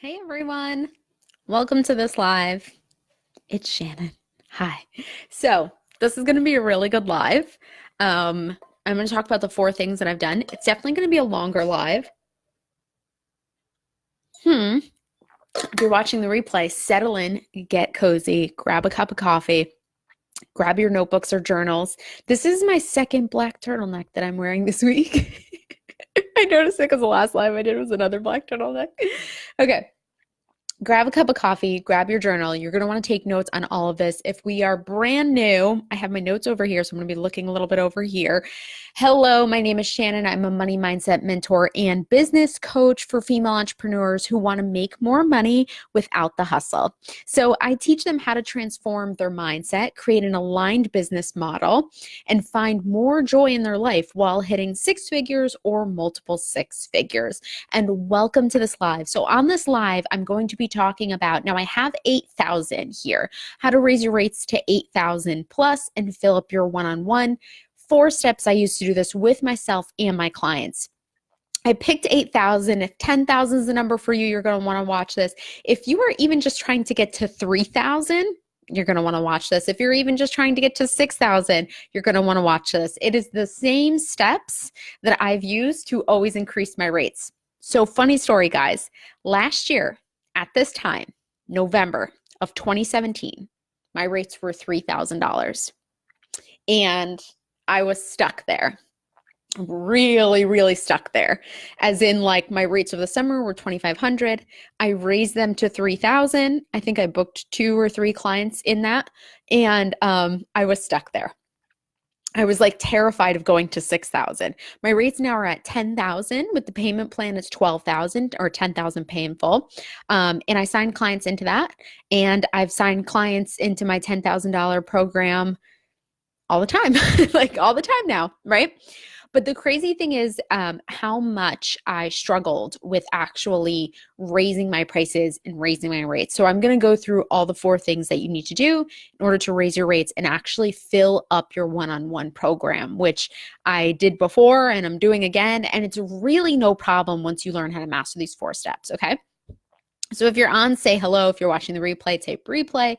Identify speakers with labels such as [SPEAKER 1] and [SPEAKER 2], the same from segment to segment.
[SPEAKER 1] Hey everyone, welcome to this live. It's Shannon. Hi. So, this is going to be a really good live. I'm going to talk about the 4 things that I've done. It's definitely going to be a longer live. If you're watching the replay, settle in, get cozy, grab a cup of coffee, grab your notebooks or journals. This is my second black turtleneck that I'm wearing this week. I noticed it because the last live I did was another black turtleneck. Okay. Grab a cup of coffee, grab your journal. You're going to want to take notes on all of this. If we are brand new, I have my notes over here, so I'm going to be looking a little bit over here. Hello, my name is Shannon. I'm a money mindset mentor and business coach for female entrepreneurs who want to make more money without the hustle. So I teach them how to transform their mindset, create an aligned business model, and find more joy in their life while hitting 6 figures or multiple 6 figures. And welcome to this live. So on this live, I'm going to be talking about, now I have 8,000 here, how to raise your rates to 8,000 plus and fill up your one-on-one. 4 steps I use to do this with myself and my clients. I picked 8,000. If 10,000 is the number for you, you're going to want to watch this. If you are even just trying to get to 3,000, you're going to want to watch this. If you're even just trying to get to 6,000, you're going to want to watch this. It is the same steps that I've used to always increase my rates. So funny story, guys. Last year at this time, November of 2017, my rates were $3,000. And I was stuck there. Really, really stuck there. As in, like, my rates of the summer were 2,500. I raised them to 3,000. I think I booked 2 or 3 clients in that. And I was stuck there. I was like terrified of going to 6,000. My rates now are at 10,000. With the payment plan, it's 12,000 or 10,000 pay in full. And I signed clients into that. And I've signed clients into my $10,000 program all the time, like all the time now, right? But the crazy thing is how much I struggled with actually raising my prices and raising my rates. So I'm going to go through all the 4 things that you need to do in order to raise your rates and actually fill up your one-on-one program, which I did before and I'm doing again. And it's really no problem once you learn how to master these 4 steps, okay? So if you're on, say hello. If you're watching the replay, tape replay.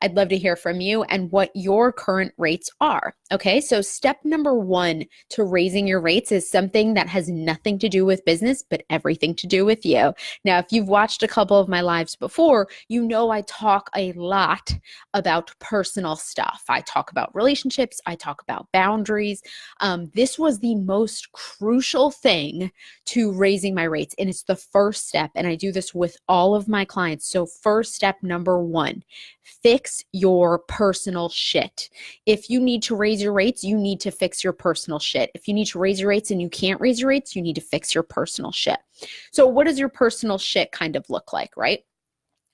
[SPEAKER 1] I'd love to hear from you and what your current rates are. Okay, so step number 1 to raising your rates is something that has nothing to do with business, but everything to do with you. Now, if you've watched a couple of my lives before, you know I talk a lot about personal stuff. I talk about relationships. I talk about boundaries. This was the most crucial thing to raising my rates, and it's the first step, and I do this with all of my clients. So first step number 1, fix your personal shit. If you need to raise your rates, you need to fix your personal shit. If you need to raise your rates and you can't raise your rates, you need to fix your personal shit. So what does your personal shit kind of look like, right?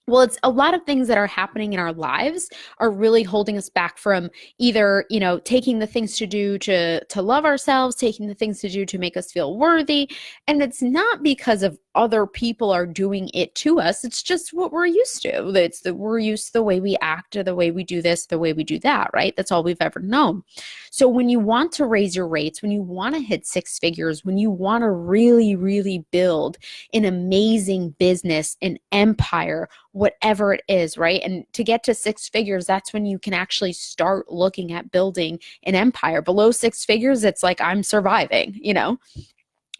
[SPEAKER 1] Well, it's a lot of things that are happening in our lives are really holding us back from either, taking the things to do to love ourselves, taking the things to do to make us feel worthy. And it's not because of other people are doing it to us. It's just what we're used to. We're used to the way we act or the way we do this, the way we do that, right? That's all we've ever known. So when you want to raise your rates, when you want to hit 6 figures, when you want to really, really build an amazing business, an empire, whatever it is, right? And to get to 6 figures, that's when you can actually start looking at building an empire. Below 6 figures, it's like I'm surviving,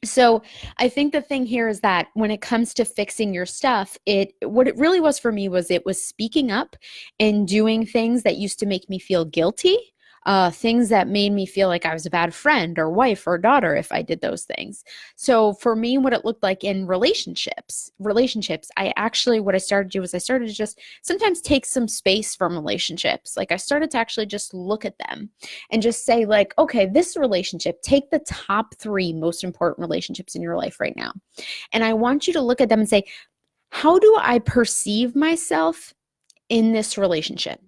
[SPEAKER 1] So I think the thing here is that when it comes to fixing your stuff, what it really was for me was it was speaking up and doing things that used to make me feel guilty. Things that made me feel like I was a bad friend or wife or daughter if I did those things. So for me, what it looked like in relationships, what I started to do was I started to just sometimes take some space from relationships. Like I started to actually just look at them and just say like, okay, this relationship, take the top 3 most important relationships in your life right now. And I want you to look at them and say, how do I perceive myself in this relationship?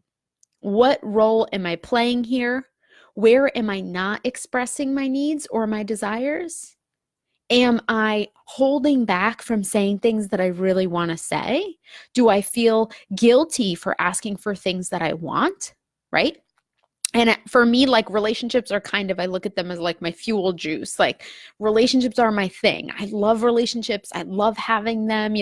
[SPEAKER 1] What role am I playing here? Where am I not expressing my needs or my desires? Am I holding back from saying things that I really want to say? Do I feel guilty for asking for things that I want, right? And for me, like relationships are I look at them as like my fuel juice. Like relationships are my thing. I love relationships. I love having them.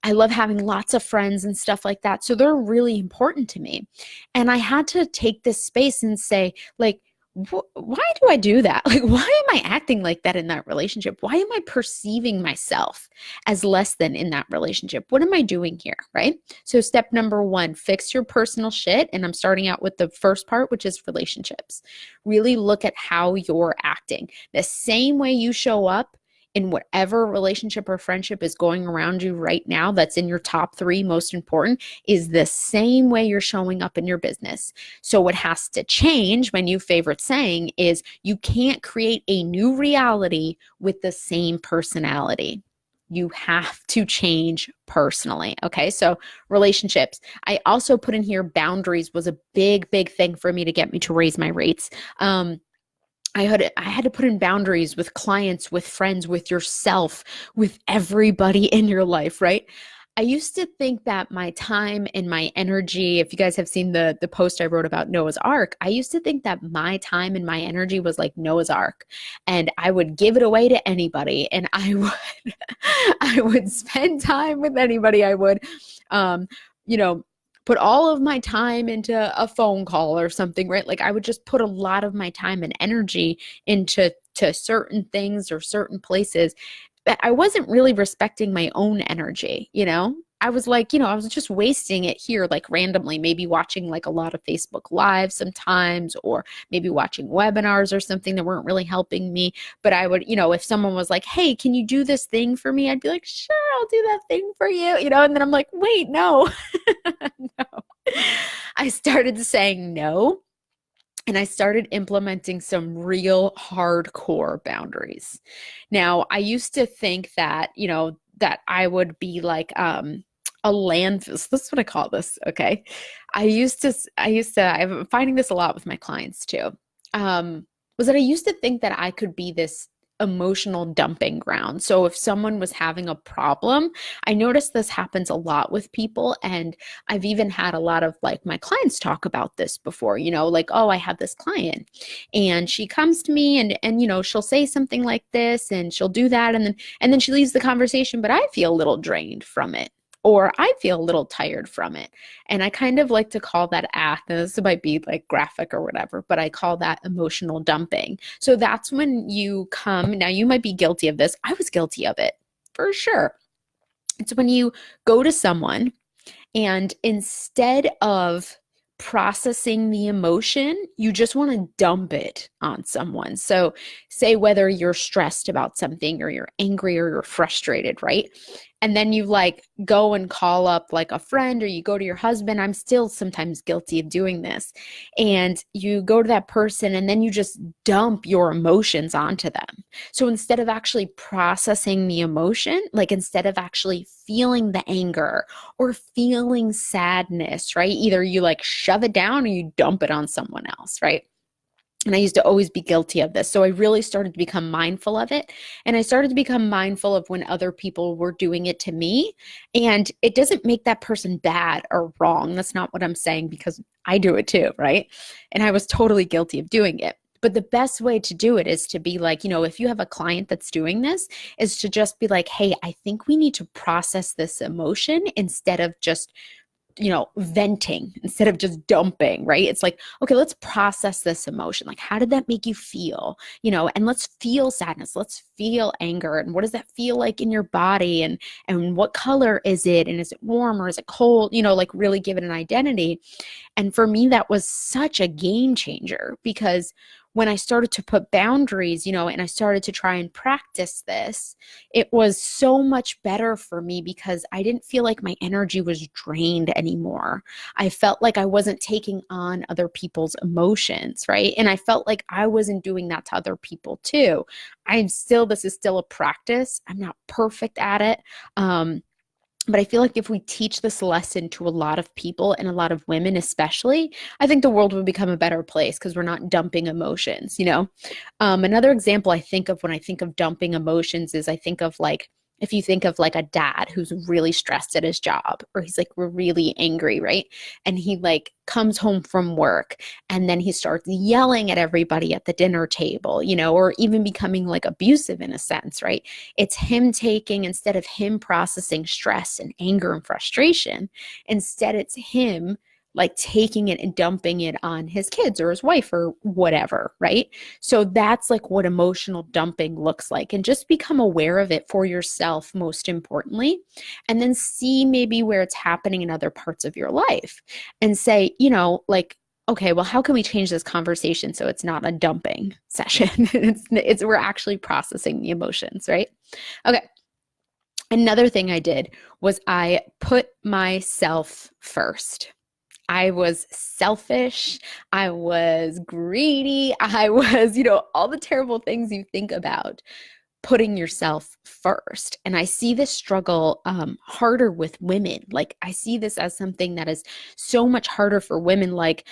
[SPEAKER 1] I love having lots of friends and stuff like that. So they're really important to me. And I had to take this space and say, like, why do I do that? Like, why am I acting like that in that relationship? Why am I perceiving myself as less than in that relationship? What am I doing here? Right? So, step number one, fix your personal shit. And I'm starting out with the first part, which is relationships. Really look at how you're acting. The same way you show up in whatever relationship or friendship is going around you right now, that's in your top three most important, is the same way you're showing up in your business. So what has to change, my new favorite saying is, you can't create a new reality with the same personality. You have to change personally. Okay. So relationships. I also put in here boundaries was a big, big thing for me to get me to raise my rates. I had to put in boundaries with clients, with friends, with yourself, with everybody in your life, right? I used to think that my time and my energy, if you guys have seen the post I wrote about Noah's Ark, I used to think that my time and my energy was like Noah's Ark, and I would give it away to anybody, and I would I would spend time with anybody. I would you know, put all of my time into a phone call or something, right? Like I would just put a lot of my time and energy into certain things or certain places. But I wasn't really respecting my own energy, you know? I was like, I was just wasting it here, like randomly, maybe watching like a lot of Facebook Live sometimes, or maybe watching webinars or something that weren't really helping me. But I would, if someone was like, hey, can you do this thing for me? I'd be like, sure, I'll do that thing for you, and then I'm like, wait, no, no. I started saying no. And I started implementing some real hardcore boundaries. Now, I used to think that, that I would be like a landfill. So this is what I call this. Okay. I'm finding this a lot with my clients too. Was that I used to think that I could be this emotional dumping ground. So if someone was having a problem, I noticed this happens a lot with people. And I've even had a lot of like my clients talk about this before, like, oh, I have this client and she comes to me and she'll say something like this and she'll do that. And then she leaves the conversation, but I feel a little drained from it, or I feel a little tired from it. And I kind of like to call that and this might be like graphic or whatever, but I call that emotional dumping. So that's when you come, now you might be guilty of this. I was guilty of it for sure. It's when you go to someone and instead of processing the emotion, you just want to dump it on someone. So say whether you're stressed about something or you're angry or you're frustrated, right? And then you like go and call up like a friend or you go to your husband. I'm still sometimes guilty of doing this. And you go to that person and then you just dump your emotions onto them. So instead of actually processing the emotion, like instead of actually feeling the anger or feeling sadness, right? Either you like shove it down or you dump it on someone else, right? And I used to always be guilty of this. So I really started to become mindful of it. And I started to become mindful of when other people were doing it to me. And it doesn't make that person bad or wrong. That's not what I'm saying, because I do it too, right? And I was totally guilty of doing it. But the best way to do it is to be like, if you have a client that's doing this, is to just be like, hey, I think we need to process this emotion instead of just venting, instead of just dumping, right? It's like, okay, let's process this emotion. Like, how did that make you feel? And let's feel sadness. Let's feel anger. And what does that feel like in your body? And what color is it? And is it warm or is it cold? Like really give it an identity. And for me, that was such a game changer, because when I started to put boundaries, and I started to try and practice this, it was so much better for me because I didn't feel like my energy was drained anymore. I felt like I wasn't taking on other people's emotions, right? And I felt like I wasn't doing that to other people too. This is still a practice. I'm not perfect at it. But I feel like if we teach this lesson to a lot of people, and a lot of women especially, I think the world would become a better place because we're not dumping emotions, Another example I think of when I think of dumping emotions is I think of like If you think of like a dad who's really stressed at his job, or he's like really angry, right? And he like comes home from work and then he starts yelling at everybody at the dinner table, or even becoming like abusive in a sense, right? It's him taking, instead of him processing stress and anger and frustration, instead it's him like taking it and dumping it on his kids or his wife or whatever, right? So that's like what emotional dumping looks like. And just become aware of it for yourself, most importantly, and then see maybe where it's happening in other parts of your life and say, like, okay, well, how can we change this conversation so it's not a dumping session? it's we're actually processing the emotions, right? Okay. Another thing I did was I put myself first. I was selfish. I was greedy. I was, all the terrible things you think about, putting yourself first. And I see this struggle harder with women. Like I see this as something that is so much harder for women. Like,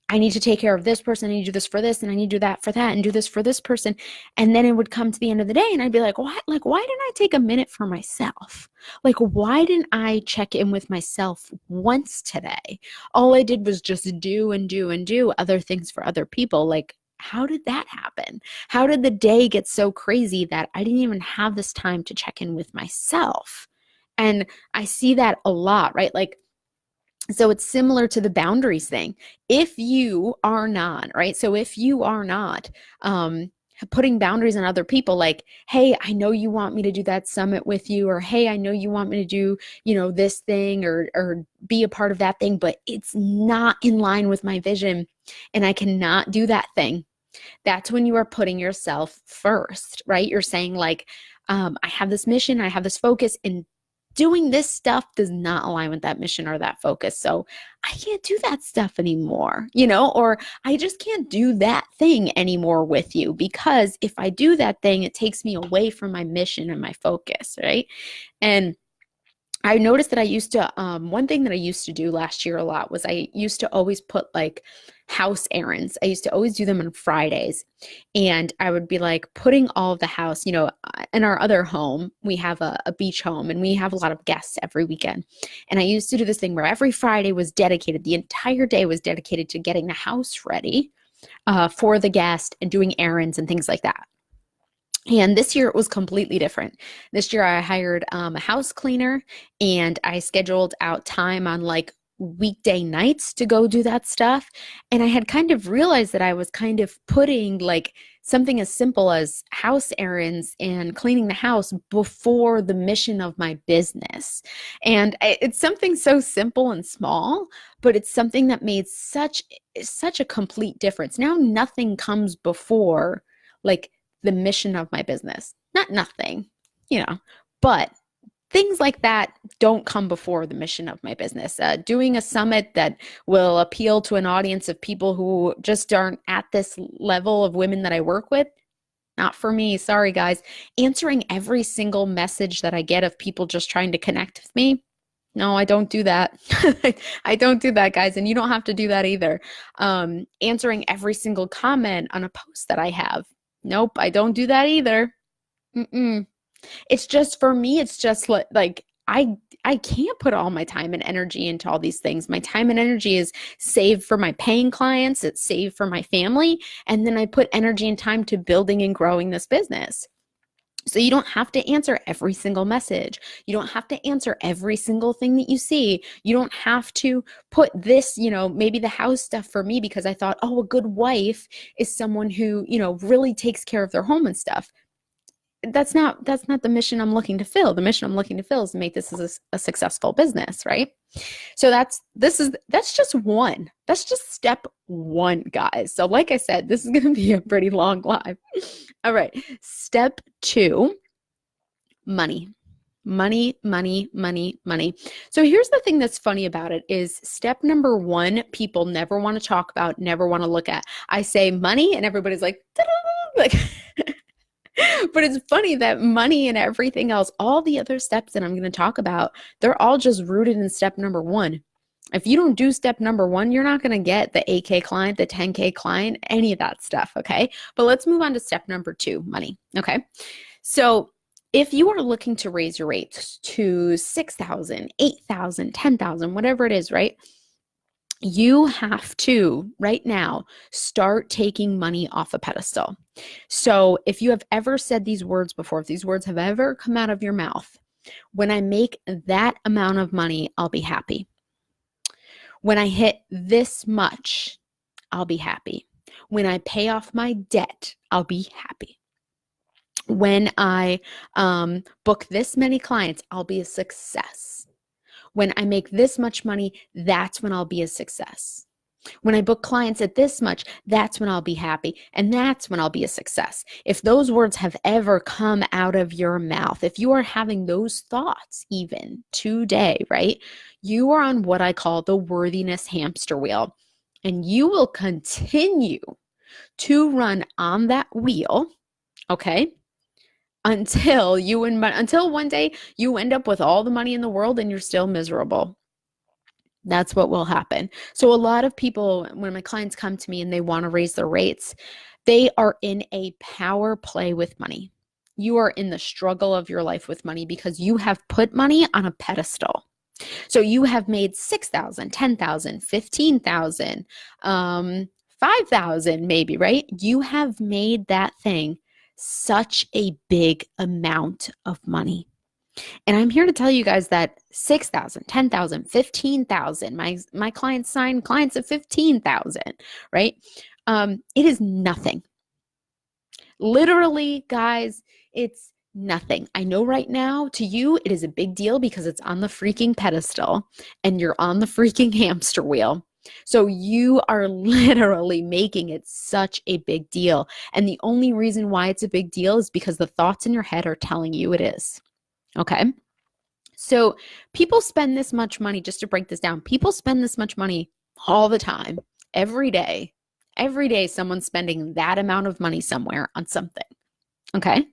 [SPEAKER 1] I need to take care of this person. I need to do this for this, and I need to do that for that, and do this for this person. And then it would come to the end of the day and I'd be like, what? Like, why didn't I take a minute for myself? Like, why didn't I check in with myself once today? All I did was just do and do and do other things for other people. Like, how did that happen? How did the day get so crazy that I didn't even have this time to check in with myself? And I see that a lot, right? Like, so it's similar to the boundaries thing. If you are not, right? So if you are not putting boundaries on other people, like, hey, I know you want me to do that summit with you, or hey, I know you want me to do, this thing or be a part of that thing, but it's not in line with my vision and I cannot do that thing. That's when you are putting yourself first, right? You're saying like, I have this mission, I have this focus, and doing this stuff does not align with that mission or that focus. So I can't do that stuff anymore, or I just can't do that thing anymore with you, because if I do that thing, it takes me away from my mission and my focus, right? And I noticed that I used to, one thing that I used to do last year a lot was I used to always put like house errands. I used to always do them on Fridays. And I would be like putting all of the house, in our other home, we have a beach home and we have a lot of guests every weekend. And I used to do this thing where every Friday was dedicated, the entire day was dedicated to getting the house ready for the guest and doing errands and things like that. And this year it was completely different. This year I hired a house cleaner and I scheduled out time on like weekday nights to go do that stuff. And I had kind of realized that I was kind of putting like something as simple as house errands and cleaning the house before the mission of my business. And it's something so simple and small, but it's something that made such a complete difference. Now nothing comes before like the mission of my business. Not nothing, but things like that don't come before the mission of my business. Doing a summit that will appeal to an audience of people who just aren't at this level of women that I work with, not for me. Sorry, guys. Answering every single message that I get of people just trying to connect with me. No, I don't do that. I don't do that, guys. And you don't have to do that either. Answering every single comment on a post that I have. Nope, I don't do that either. It's just, for me, it's just like I can't put all my time and energy into all these things. My time and energy is saved for my paying clients. It's saved for my family. And then I put energy and time to building and growing this business. So you don't have to answer every single message. You don't have to answer every single thing that you see. You don't have to put this, maybe the house stuff for me because I thought, oh, a good wife is someone who, really takes care of their home and stuff. That's not the mission I'm looking to fill. The mission I'm looking to fill is to make this a successful business, right? So that's just one. That's just step one, guys. So like I said, this is going to be a pretty long live. All right. Step 2, money. Money, money, money, money. So here's the thing that's funny about it is step number 1, people never want to talk about, never want to look at. I say money and everybody's like, like but it's funny that money and everything else, all the other steps that I'm going to talk about, they're all just rooted in step number 1. If you don't do step number 1, you're not going to get the 8K client, the 10K client, any of that stuff. Okay. But let's move on to step number 2, money. Okay. So If you are looking to raise your rates to 6,000, 8,000, 10,000, whatever it is, right? You have to right now start taking money off a pedestal. So if you have ever said these words before, if these words have ever come out of your mouth, when I make that amount of money, I'll be happy. When I hit this much, I'll be happy. When I pay off my debt, I'll be happy. When I book this many clients, I'll be a success. When I make this much money, that's when I'll be a success. When I book clients at this much, that's when I'll be happy. And that's when I'll be a success. If those words have ever come out of your mouth, if you are having those thoughts even today, right? You are on what I call the worthiness hamster wheel. And you will continue to run on that wheel, okay? Until one day you end up with all the money in the world and you're still miserable. That's what will happen. So a lot of people, when my clients come to me and they want to raise their rates, they are in a power play with money. You are in the struggle of your life with money because you have put money on a pedestal. So you have made 6,000, 10,000, 15,000, 5,000 maybe, right? You have made that thing such a big amount of money. And I'm here to tell you guys that 6,000, 10,000, 15,000, my clients sign clients of 15,000, right? It is nothing. Literally, guys, it's nothing. I know right now to you, it is a big deal because it's on the freaking pedestal and you're on the freaking hamster wheel. So you are literally making it such a big deal. And the only reason why it's a big deal is because the thoughts in your head are telling you it is. Okay. So people spend this much money, just to break this down, people spend this much money all the time, every day. Every day, someone's spending that amount of money somewhere on something. Okay.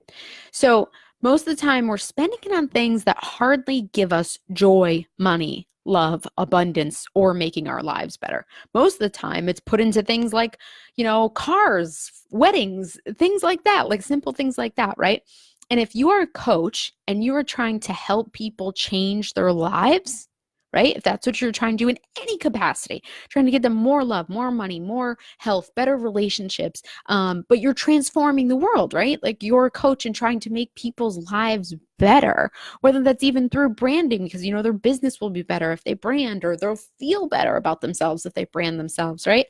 [SPEAKER 1] So most of the time, we're spending it on things that hardly give us joy, money, love, abundance, or making our lives better. Most of the time, it's put into things like, cars, weddings, things like that, like simple things like that, right? And if you are a coach and you are trying to help people change their lives, right? If that's what you're trying to do in any capacity, trying to get them more love, more money, more health, better relationships, but you're transforming the world, right? Like you're a coach and trying to make people's lives better, whether that's even through branding, because their business will be better if they brand, or they'll feel better about themselves if they brand themselves, right?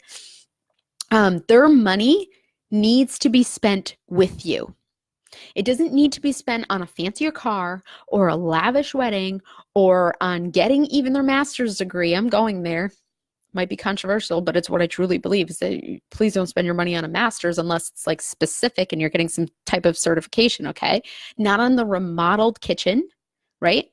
[SPEAKER 1] Their money needs to be spent with you. It doesn't need to be spent on a fancier car or a lavish wedding or on getting even their master's degree. I'm going there. Might be controversial, but it's what I truly believe is that please don't spend your money on a master's unless it's like specific and you're getting some type of certification, okay? Not on the remodeled kitchen, right?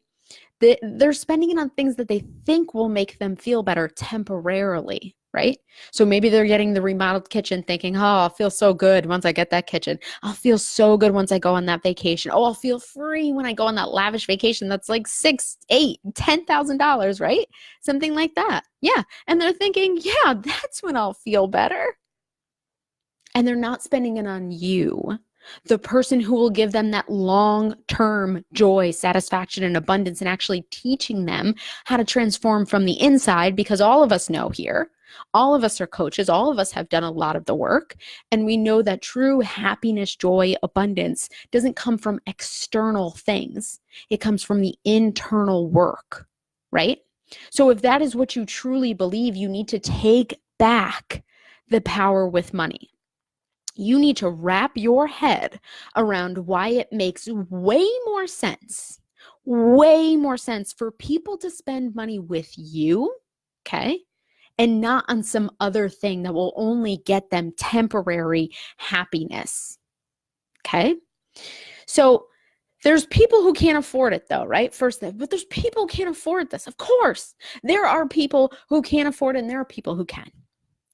[SPEAKER 1] They're spending it on things that they think will make them feel better temporarily, right? So maybe they're getting the remodeled kitchen thinking, oh, I'll feel so good once I get that kitchen. I'll feel so good once I go on that vacation. Oh, I'll feel free when I go on that lavish vacation that's like $6,000, $8,000, $10,000, right? Something like that. Yeah. And they're thinking, yeah, that's when I'll feel better. And they're not spending it on you, the person who will give them that long-term joy, satisfaction, and abundance, and actually teaching them how to transform from the inside, because all of us know here, all of us are coaches, all of us have done a lot of the work, and we know that true happiness, joy, abundance doesn't come from external things. It comes from the internal work, right? So if that is what you truly believe, you need to take back the power with money. You need to wrap your head around why it makes way more sense for people to spend money with you, okay? And not on some other thing that will only get them temporary happiness, okay? So there's people who can't afford it though, right? First thing, but there's people who can't afford this. Of course, there are people who can't afford it and there are people who can,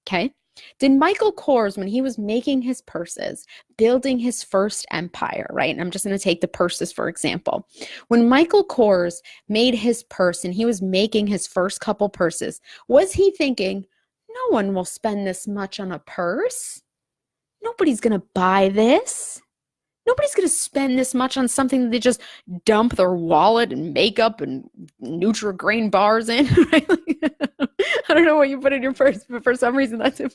[SPEAKER 1] okay? Did Michael Kors, when he was making his purses, building his first empire, right? And I'm just going to take the purses for example. When Michael Kors made his purse and he was making his first couple purses, was he thinking, no one will spend this much on a purse? Nobody's going to buy this. Nobody's going to spend this much on something that they just dump their wallet and makeup and Nutri-Grain bars in, right? I don't know what you put in your purse, but for some reason that's it.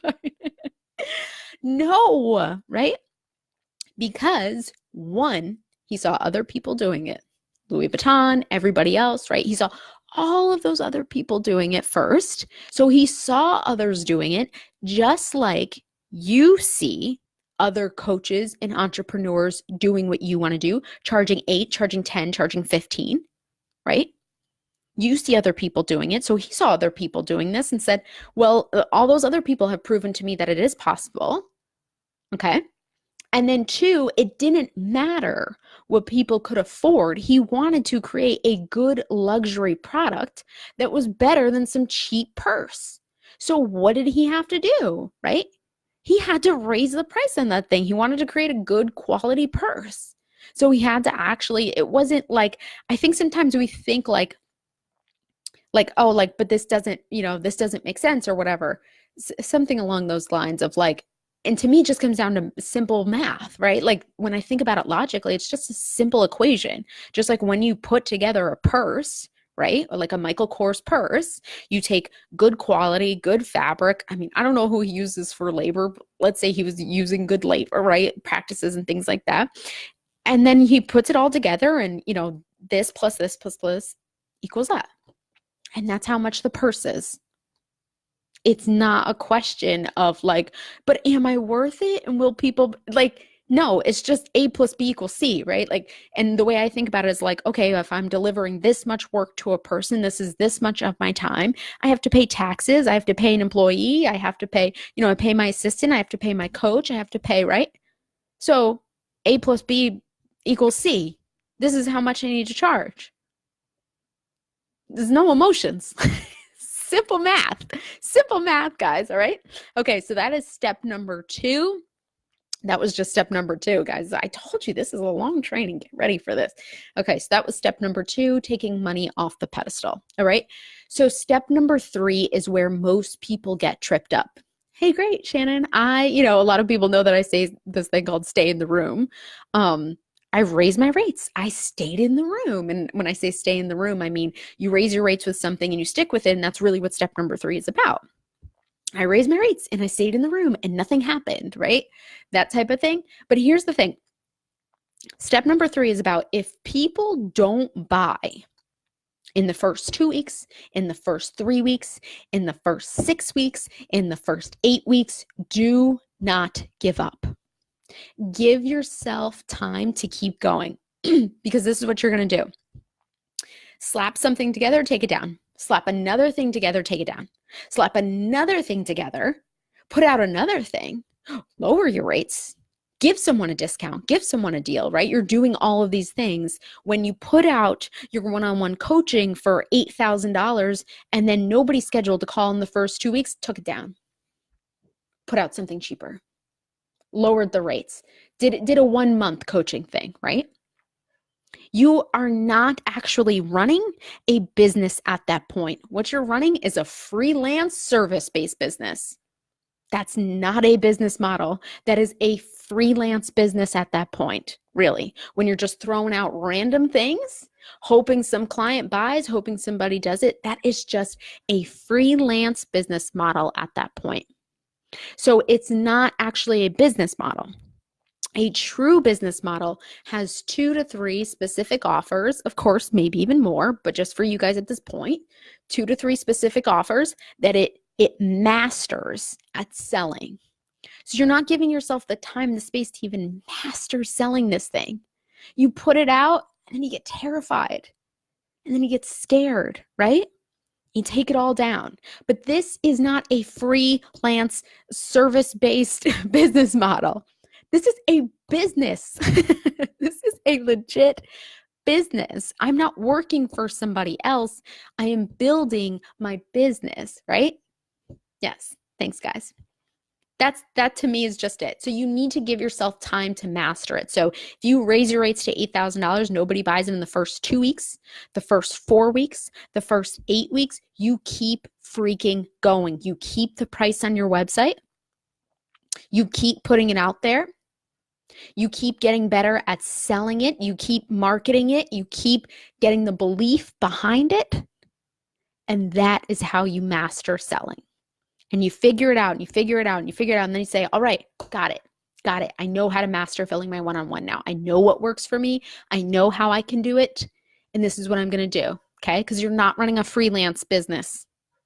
[SPEAKER 1] No, right? Because one, he saw other people doing it. Louis Vuitton, everybody else, right? He saw all of those other people doing it first. So he saw others doing it, just like you see other coaches and entrepreneurs doing what you want to do, charging 8, charging 10, charging 15, right? You see other people doing it. So he saw other people doing this and said, well, all those other people have proven to me that it is possible. Okay. And then 2, it didn't matter what people could afford. He wanted to create a good luxury product that was better than some cheap purse. So what did he have to do, right? He had to raise the price on that thing. He wanted to create a good quality purse. So he had to actually, it wasn't like, I think sometimes we think like, oh, like, but this doesn't, this doesn't make sense or whatever. Something along those lines of like, and to me, it just comes down to simple math, right? Like when I think about it logically, it's just a simple equation. Just like when you put together a purse, right? Or like a Michael Kors purse, you take good quality, good fabric. I mean, I don't know who he uses for labor. But let's say he was using good labor, right? Practices and things like that. And then he puts it all together and, this plus this plus this equals that. And that's how much the purse is. It's not a question of like, but am I worth it? And will people like, no, it's just A plus B equals C, right? Like, and the way I think about it is like, okay, if I'm delivering this much work to a person, this is this much of my time. I have to pay taxes. I have to pay an employee. I have to pay, I pay my assistant. I have to pay my coach. I have to pay, right? So A plus B equals C. This is how much I need to charge. There's no emotions. Simple math, guys. All right. Okay. So that is step number 2. That was just step number 2, guys. I told you this is a long training. Get ready for this. Okay. So that was step number 2, taking money off the pedestal. All right. So step number 3 is where most people get tripped up. Hey, great, Shannon. A lot of people know that I say this thing called stay in the room. I've raised my rates. I stayed in the room. And when I say stay in the room, I mean, you raise your rates with something and you stick with it. And that's really what step number 3 is about. I raised my rates and I stayed in the room and nothing happened, right? That type of thing. But here's the thing. Step number 3 is about if people don't buy in the first 2 weeks, in the first 3 weeks, in the first 6 weeks, in the first 8 weeks, do not give up. Give yourself time to keep going because this is what you're going to do. Slap something together, take it down. Slap another thing together, take it down. Slap another thing together, put out another thing, lower your rates, give someone a discount, give someone a deal, right? You're doing all of these things. When you put out your one-on-one coaching for $8,000 and then nobody scheduled to call in the first 2 weeks, took it down. Put out something cheaper. Lowered the rates, did a 1-month coaching thing, right? You are not actually running a business at that point. What you're running is a freelance service-based business. That's not a business model. That is a freelance business at that point, really. When you're just throwing out random things, hoping some client buys, hoping somebody does it, that is just a freelance business model at that point. So it's not actually a business model. A true business model has 2 to 3 specific offers, of course, maybe even more, but just for you guys at this point, 2 to 3 specific offers that it masters at selling. So you're not giving yourself the time, the space to even master selling this thing. You put it out and then you get terrified and then you get scared, right? You take it all down. But this is not a freelance service-based business model. This is a business. This is a legit business. I'm not working for somebody else. I am building my business, right? Yes. Thanks, guys. That to me is just it. So you need to give yourself time to master it. So if you raise your rates to $8,000, nobody buys it in the first 2 weeks, the first 4 weeks, the first 8 weeks, you keep freaking going. You keep the price on your website. You keep putting it out there. You keep getting better at selling it. You keep marketing it. You keep getting the belief behind it. And that is how you master selling. And you figure it out and you figure it out and you figure it out. And then you say, all right, got it. Got it. I know how to master filling my one-on-one now. I know what works for me. I know how I can do it. And this is what I'm going to do. Okay. Because you're not running a freelance business.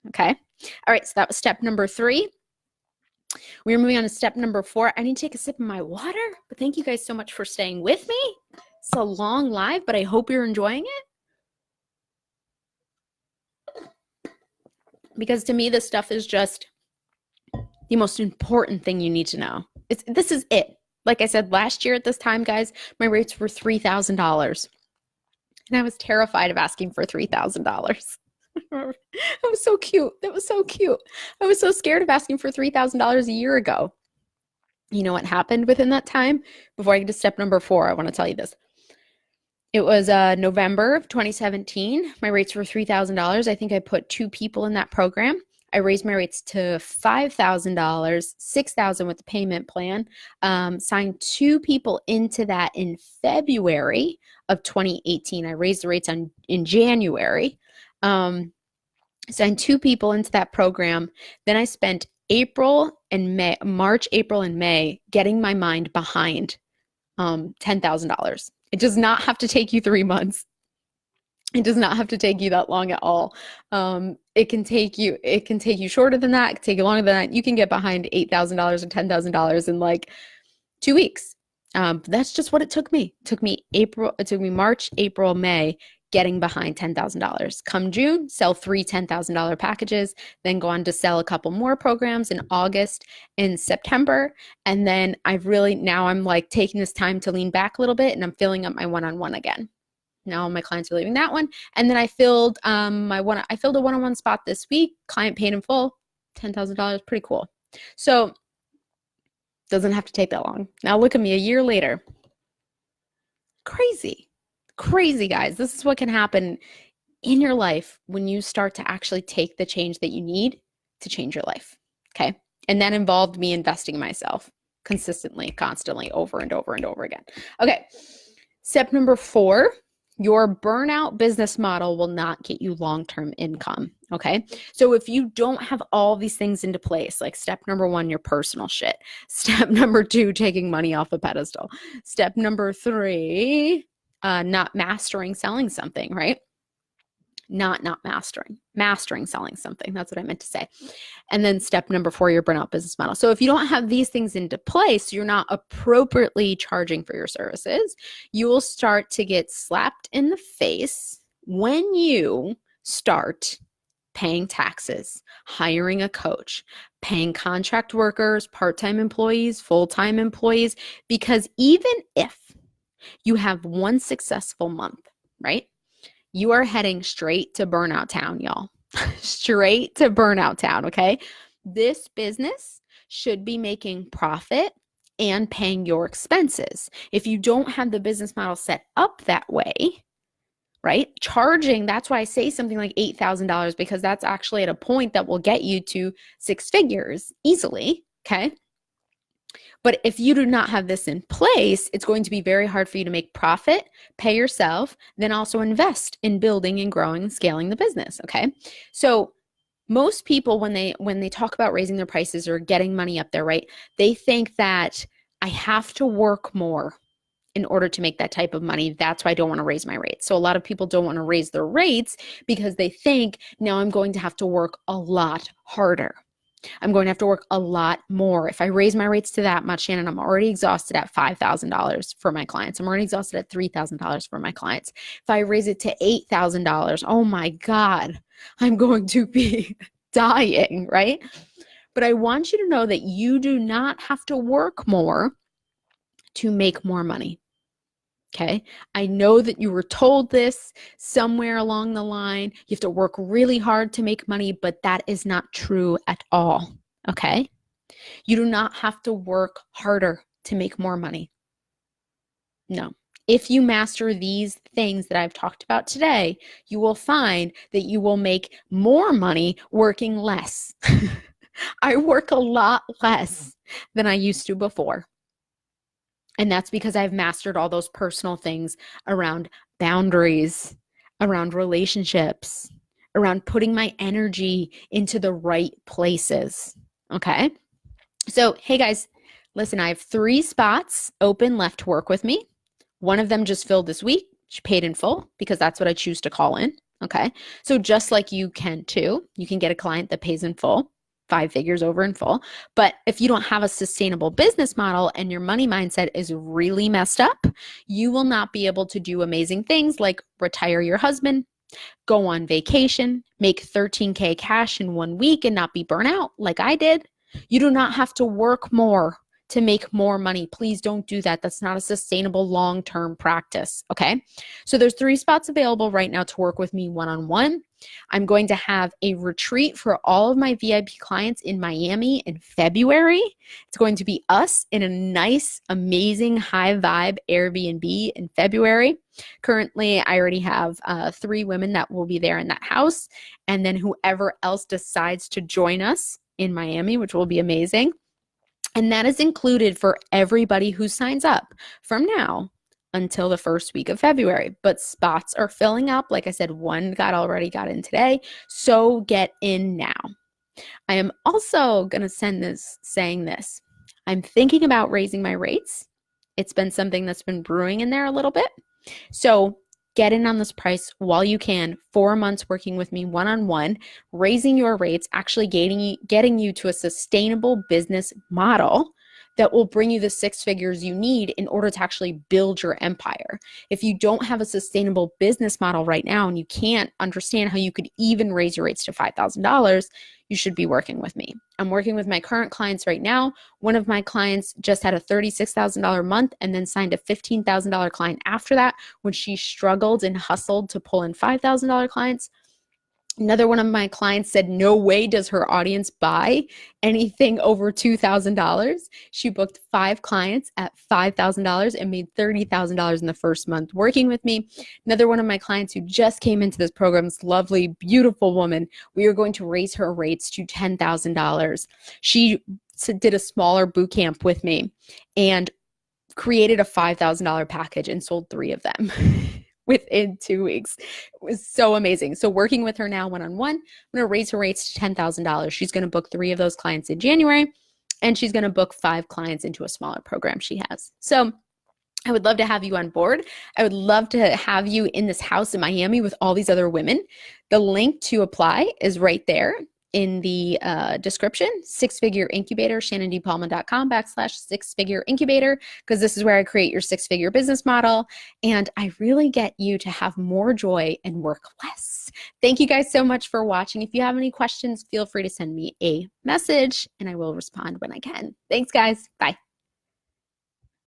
[SPEAKER 1] Okay. All right. So that was step number 3. We're moving on to step number 4. I need to take a sip of my water, but thank you guys so much for staying with me. It's a long live, but I hope you're enjoying it. Because to me, this stuff is just the most important thing you need to know. This is it. Like I said, last year at this time, guys, my rates were $3,000. And I was terrified of asking for $3,000. That was so cute. That was so cute. I was so scared of asking for $3,000 a year ago. You know what happened within that time? Before I get to step number 4, I want to tell you this. It was November of 2017. My rates were $3,000. I think I put 2 people in that program. I raised my rates to $5,000, $6,000 with the payment plan. Signed 2 people into that in February of 2018. I raised the rates in January. Signed 2 people into that program. Then I spent March, April, and May getting my mind behind $10,000. It does not have to take you 3 months. It does not have to take you that long at all. It can take you shorter than that. It can take you longer than that. You can get behind $8,000 or $10,000 in like 2 weeks. That's just what it took me. It took me March, April, May, getting behind $10,000. Come June, sell 3 $10,000 packages, then go on to sell a couple more programs in August and September. And then now I'm like taking this time to lean back a little bit and I'm filling up my one-on-one again. Now my clients are leaving that one. And then I filled a one-on-one spot this week, client paid in full, $10,000, pretty cool. So doesn't have to take that long. Now look at me a year later. Crazy, guys. This is what can happen in your life when you start to actually take the change that you need to change your life. Okay. And that involved me investing in myself consistently, constantly, over and over and over again. Okay. Step number 4. Your burnout business model will not get you long-term income, okay? So if you don't have all these things into place, like step number 1, your personal shit. Step number 2, taking money off a pedestal. Step number 3, not mastering selling something, right? Not mastering selling something. That's what I meant to say. And then step number 4, your burnout business model. So if you don't have these things into place, you're not appropriately charging for your services. You will start to get slapped in the face when you start paying taxes, hiring a coach, paying contract workers, part-time employees, full-time employees, because even if you have one successful month, right? You are heading straight to burnout town, y'all. Straight to burnout town, okay? This business should be making profit and paying your expenses. If you don't have the business model set up that way, right? Charging, that's why I say something like $8,000, because that's actually at a point that will get you to 6 figures easily, okay? But if you do not have this in place, it's going to be very hard for you to make profit, pay yourself, then also invest in building and growing and scaling the business, okay? So most people, when they talk about raising their prices or getting money up there, right, they think that I have to work more in order to make that type of money. That's why I don't want to raise my rates. So a lot of people don't want to raise their rates because they think, now I'm going to have to work a lot harder. I'm going to have to work a lot more. If I raise my rates to that much, Shannon, I'm already exhausted at $5,000 for my clients. I'm already exhausted at $3,000 for my clients. If I raise it to $8,000, oh my God, I'm going to be dying, right? But I want you to know that you do not have to work more to make more money. Okay. I know that you were told this somewhere along the line. You have to work really hard to make money, but that is not true at all. Okay. You do not have to work harder to make more money. No. If you master these things that I've talked about today, you will find that you will make more money working less. I work a lot less than I used to before. And that's because I've mastered all those personal things around boundaries, around relationships, around putting my energy into the right places. Okay. So, hey guys, listen, I have 3 spots open left to work with me. One of them just filled this week. She paid in full because that's what I choose to call in. Okay. So, just like you can too, you can get a client that pays in full, 5 figures over in full. But if you don't have a sustainable business model and your money mindset is really messed up, you will not be able to do amazing things like retire your husband, go on vacation, make 13K cash in 1 week and not be burnout like I did. You do not have to work more to make more money. Please don't do that. That's not a sustainable long-term practice. Okay. So there's 3 spots available right now to work with me one-on-one. I'm going to have a retreat for all of my VIP clients in Miami in February. It's going to be us in a nice, amazing, high vibe Airbnb in February. Currently, I already have 3 women that will be there in that house. And then whoever else decides to join us in Miami, which will be amazing. And that is included for everybody who signs up from now until the first week of February. But spots are filling up. Like I said, one already got in today. So get in now. I am also going to send this saying this. I'm thinking about raising my rates. It's been something that's been brewing in there a little bit. So get in on this price while you can. 4 months working with me one-on-one, raising your rates, actually getting you to a sustainable business model that will bring you the 6 figures you need in order to actually build your empire. If you don't have a sustainable business model right now and you can't understand how you could even raise your rates to $5,000, you should be working with me. I'm working with my current clients right now. One of my clients just had a $36,000 month and then signed a $15,000 client after that when she struggled and hustled to pull in $5,000 clients. Another one of my clients said, no way does her audience buy anything over $2,000. She booked 5 clients at $5,000 and made $30,000 in the first month working with me. Another one of my clients who just came into this program, this lovely, beautiful woman, we are going to raise her rates to $10,000. She did a smaller boot camp with me and created a $5,000 package and sold 3 of them. Within 2 weeks. It was so amazing. So working with her now one-on-one, I'm going to raise her rates to $10,000. She's going to book 3 of those clients in January, and she's going to book 5 clients into a smaller program she has. So I would love to have you on board. I would love to have you in this house in Miami with all these other women. The link to apply is right there in the description. 6-figure incubator, shannondpalma.com/6-figure incubator, because this is where I create your 6-figure business model. And I really get you to have more joy and work less. Thank you guys so much for watching. If you have any questions, feel free to send me a message and I will respond when I can. Thanks, guys. Bye.